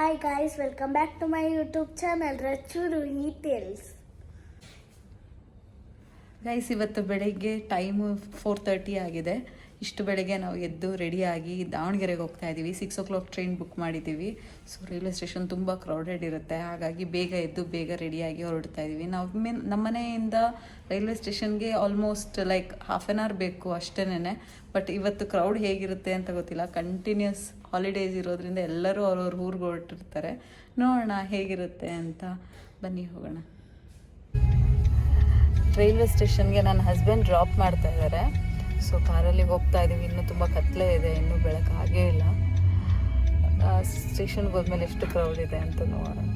Hi guys, welcome back to my YouTube channel Rachu Ruhi Tales. Guys ಇವತ್ತು ಬೆಳಗ್ಗೆ time 4:30 ಆಗಿದೆ. ಇಷ್ಟು ಬೆಳಗ್ಗೆ ನಾವು ಎದ್ದು ರೆಡಿಯಾಗಿ ದಾವಣಗೆರೆಗೆ ಹೋಗ್ತಾ ಇದ್ದೀವಿ. 6 o'clock ಟ್ರೈನ್ ಬುಕ್ ಮಾಡಿದ್ದೀವಿ. ಸೊ ರೈಲ್ವೆ ಸ್ಟೇಷನ್ ತುಂಬ ಕ್ರೌಡೆಡ್ ಇರುತ್ತೆ, ಹಾಗಾಗಿ ಬೇಗ ಎದ್ದು ಬೇಗ ರೆಡಿಯಾಗಿ ಹೊರಡ್ತಾ ಇದ್ದೀವಿ. ನಾವು ನಮ್ಮ ಮನೆಯಿಂದ ರೈಲ್ವೆ ಸ್ಟೇಷನ್ಗೆ almost like half an hour ಬೇಕು ಅಷ್ಟೇನೆ. ಬಟ್ ಇವತ್ತು ಕ್ರೌಡ್ ಹೇಗಿರುತ್ತೆ ಅಂತ ಗೊತ್ತಿಲ್ಲ. ಕಂಟಿನ್ಯೂಸ್ ಹಾಲಿಡೇಸ್ ಇರೋದ್ರಿಂದ ಎಲ್ಲರೂ ಅವ್ರವ್ರ ಊರಿಗೆ ಹೊರಟಿರ್ತಾರೆ. ನೋಡೋಣ ಹೇಗಿರುತ್ತೆ ಅಂತ. ಬನ್ನಿ ಹೋಗೋಣ. ರೈಲ್ವೆ ಸ್ಟೇಷನ್ಗೆ ನನ್ನ ಹಸ್ಬೆಂಡ್ ಡ್ರಾಪ್ ಮಾಡ್ತಾ ಇದ್ದಾರೆ. ಸೊ ಕಾರಲ್ಲಿ ಹೋಗ್ತಾ ಇದ್ದೀವಿ. ಇನ್ನೂ ತುಂಬ ಕತ್ಲೆ ಇದೆ, ಇನ್ನೂ ಬೆಳಕಾಗೇ ಇಲ್ಲ. ಸ್ಟೇಷನ್ಗೆ ಹೋದ್ಮೇಲೆ ಎಷ್ಟು ಕ್ರೌಡ್ ಇದೆ ಅಂತ ನೋಡೋಣ.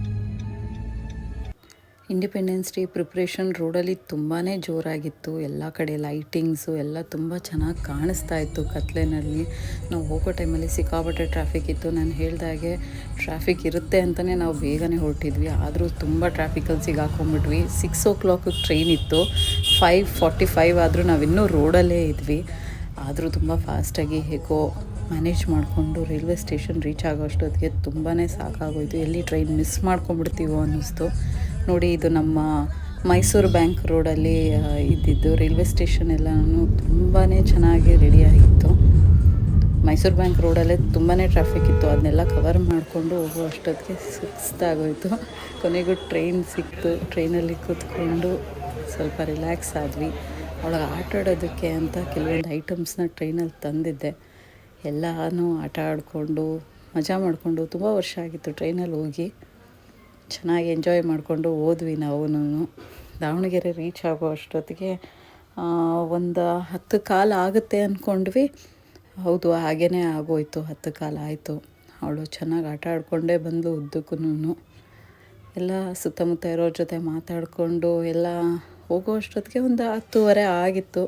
ಇಂಡಿಪೆಂಡೆನ್ಸ್ ಡೇ ಪ್ರಿಪ್ರೇಷನ್ ರೋಡಲ್ಲಿ ತುಂಬಾ ಜೋರಾಗಿತ್ತು. ಎಲ್ಲ ಕಡೆ ಲೈಟಿಂಗ್ಸು ಎಲ್ಲ ತುಂಬ ಚೆನ್ನಾಗಿ ಕಾಣಿಸ್ತಾ ಇತ್ತು ಕತ್ಲೆನಲ್ಲಿ. ನಾವು ಹೋಗೋ ಟೈಮಲ್ಲಿ ಸಿಕ್ಕಾಪಟ್ಟೆ ಟ್ರಾಫಿಕ್ ಇತ್ತು. ನಾನು ಹೇಳ್ದಾಗೆ ಟ್ರಾಫಿಕ್ ಇರುತ್ತೆ ಅಂತಲೇ ನಾವು ಬೇಗನೆ ಹೊರಟಿದ್ವಿ. ಆದರೂ ತುಂಬ ಟ್ರಾಫಿಕಲ್ಲಿ ಸಿಗಾಕೊಂಡ್ಬಿಟ್ವಿ. 6 o'clock ಟ್ರೈನ್ ಇತ್ತು. 5:45 ಆದರೂ ನಾವಿನ್ನೂ ರೋಡಲ್ಲೇ ಇದ್ವಿ. ಆದರೂ ತುಂಬ ಫಾಸ್ಟಾಗಿ ಹೇಗೋ ಮ್ಯಾನೇಜ್ ಮಾಡಿಕೊಂಡು ರೈಲ್ವೆ ಸ್ಟೇಷನ್ ರೀಚ್ ಆಗೋ ಅಷ್ಟೊತ್ತಿಗೆ ತುಂಬಾ ಸಾಕಾಗೋಯಿತು. ಎಲ್ಲಿ ಟ್ರೈನ್ ಮಿಸ್ ಮಾಡ್ಕೊಂಡ್ಬಿಡ್ತೀವೋ ಅನ್ನಿಸ್ತು. ನೋಡಿ, ಇದು ನಮ್ಮ ಮೈಸೂರು ಬ್ಯಾಂಕ್ ರೋಡಲ್ಲಿ ಇದ್ದಿದ್ದು ರೈಲ್ವೆ ಸ್ಟೇಷನ್ ಎಲ್ಲನೂ ತುಂಬಾ ಚೆನ್ನಾಗಿ ರೆಡಿಯಾಗಿತ್ತು. ಮೈಸೂರು ಬ್ಯಾಂಕ್ ರೋಡಲ್ಲೇ ತುಂಬಾ ಟ್ರಾಫಿಕ್ ಇತ್ತು. ಅದನ್ನೆಲ್ಲ ಕವರ್ ಮಾಡಿಕೊಂಡು ಹೋಗೋ ಅಷ್ಟೊತ್ತಿಗೆ ಸುಸ್ತಾಗೋಯಿತು. ಕೊನೆಗೂ ಟ್ರೈನ್ ಸಿಕ್ತು. ಟ್ರೈನಲ್ಲಿ ಕೂತ್ಕೊಂಡು ಸ್ವಲ್ಪ ರಿಲ್ಯಾಕ್ಸ್ ಆದ್ವಿ. ಒಳಗೆ ಆಟ ಆಡೋದಕ್ಕೆ ಅಂತ ಕೆಲವೊಂದು ಐಟಮ್ಸ್ನ ಟ್ರೈನಲ್ಲಿ ತಂದಿದ್ದೆ. ಎಲ್ಲನೂ ಆಟ ಆಡಿಕೊಂಡು ಮಜಾ ಮಾಡಿಕೊಂಡು, ತುಂಬ ವರ್ಷ ಆಗಿತ್ತು ಟ್ರೈನಲ್ಲಿ ಹೋಗಿ. ಚೆನ್ನಾಗಿ ಎಂಜಾಯ್ ಮಾಡಿಕೊಂಡು ಹೋದ್ವಿ ನಾವು. ದಾವಣಗೆರೆ ರೀಚ್ ಆಗೋ ಅಷ್ಟೊತ್ತಿಗೆ ಒಂದು 10 ಕಾಲು ಆಗುತ್ತೆ ಅಂದ್ಕೊಂಡ್ವಿ. ಹೌದು, ಹಾಗೇ ಆಗೋಯ್ತು. 10 ಕಾಲು ಆಯಿತು. ಅವಳು ಚೆನ್ನಾಗಿ ಆಟ ಆಡಿಕೊಂಡೇ ಬಂದು ಉದ್ದಕ್ಕೂ ಎಲ್ಲ ಸುತ್ತಮುತ್ತ ಇರೋರ ಜೊತೆ ಮಾತಾಡಿಕೊಂಡು ಎಲ್ಲ ಹೋಗೋ ಅಷ್ಟೊತ್ತಿಗೆ ಒಂದು 10:30 ಆಗಿತ್ತು.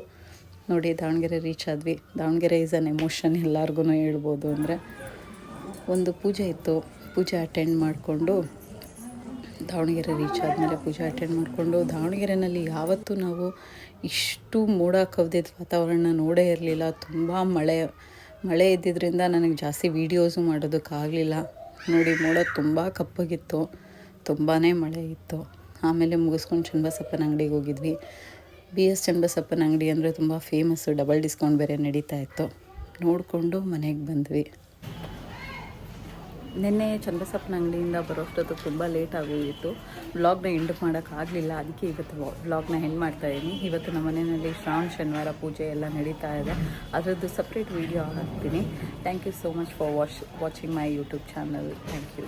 ನೋಡಿ, ದಾವಣಗೆರೆ ರೀಚ್ ಆದ್ವಿ. ದಾವಣಗೆರೆ ಈಸ್ ಅನ್ ಎಮೋಷನ್ ಎಲ್ಲರಿಗೂ ಹೇಳ್ಬೋದು. ಅಂದರೆ ಒಂದು ಪೂಜೆ ಇತ್ತು, ಪೂಜೆ ಅಟೆಂಡ್ ಮಾಡಿಕೊಂಡು ದಾವಣಗೆರೆ ರೀಚ್ ಆದಮೇಲೆ ಪೂಜೆ ಅಟೆಂಡ್ ಮಾಡಿಕೊಂಡು, ದಾವಣಗೆರೆಯಲ್ಲಿ ಯಾವತ್ತೂ ನಾವು ಇಷ್ಟು ಮೋಡ ಕವಿದಿದ್ದ ವಾತಾವರಣ ನೋಡೇ ಇರಲಿಲ್ಲ. ತುಂಬ ಮಳೆ ಇದ್ದಿದ್ದರಿಂದ ನನಗೆ ಜಾಸ್ತಿ ವೀಡಿಯೋಸು ಮಾಡೋದಕ್ಕಾಗಲಿಲ್ಲ. ನೋಡಿ, ಮೋಡ ತುಂಬ ಕಪ್ಪಗಿತ್ತು, ತುಂಬಾ ಮಳೆ ಇತ್ತು. ಆಮೇಲೆ ಮುಗಿಸ್ಕೊಂಡು ಚನ್ನಬಸಪ್ಪನ ಅಂಗಡಿಗೆ ಹೋಗಿದ್ವಿ. BS ಚನ್ನಬಸಪ್ಪನ ಅಂಗಡಿ ಅಂದರೆ ತುಂಬ ಫೇಮಸ್ಸು. ಡಬಲ್ ಡಿಸ್ಕೌಂಟ್ ಬೇರೆ ನಡೀತಾ ಇತ್ತು. ನೋಡಿಕೊಂಡು ಮನೆಗೆ ಬಂದ್ವಿ. ನಿನ್ನೆ ಚನ್ನಬಸಪ್ಪನ ಅಂಗಡಿಯಿಂದ ಬರೋಷ್ಟೊತ್ತು ತುಂಬ ಲೇಟ್ ಆಗೋಗಿತ್ತು. ವ್ಲಾಗ್ನ ಎಂಡ್ ಮಾಡೋಕ್ಕಾಗಲಿಲ್ಲ. ಅದಕ್ಕೆ ಇವತ್ತು ವ್ಲಾಗ್ನ ಎಂಡ್ ಮಾಡ್ತಾಯಿದ್ದೀನಿ. ಇವತ್ತು ನಮ್ಮ ಮನೆಯಲ್ಲಿ ಶ್ರಾವಣ ಶನಿವಾರ ಪೂಜೆ ಎಲ್ಲ ನಡೀತಾ ಇದೆ. ಅದರದ್ದು ಸಪ್ರೇಟ್ ವೀಡಿಯೋ ಹಾಕ್ತೀನಿ. Thank you so much for watching my YouTube channel. Thank you.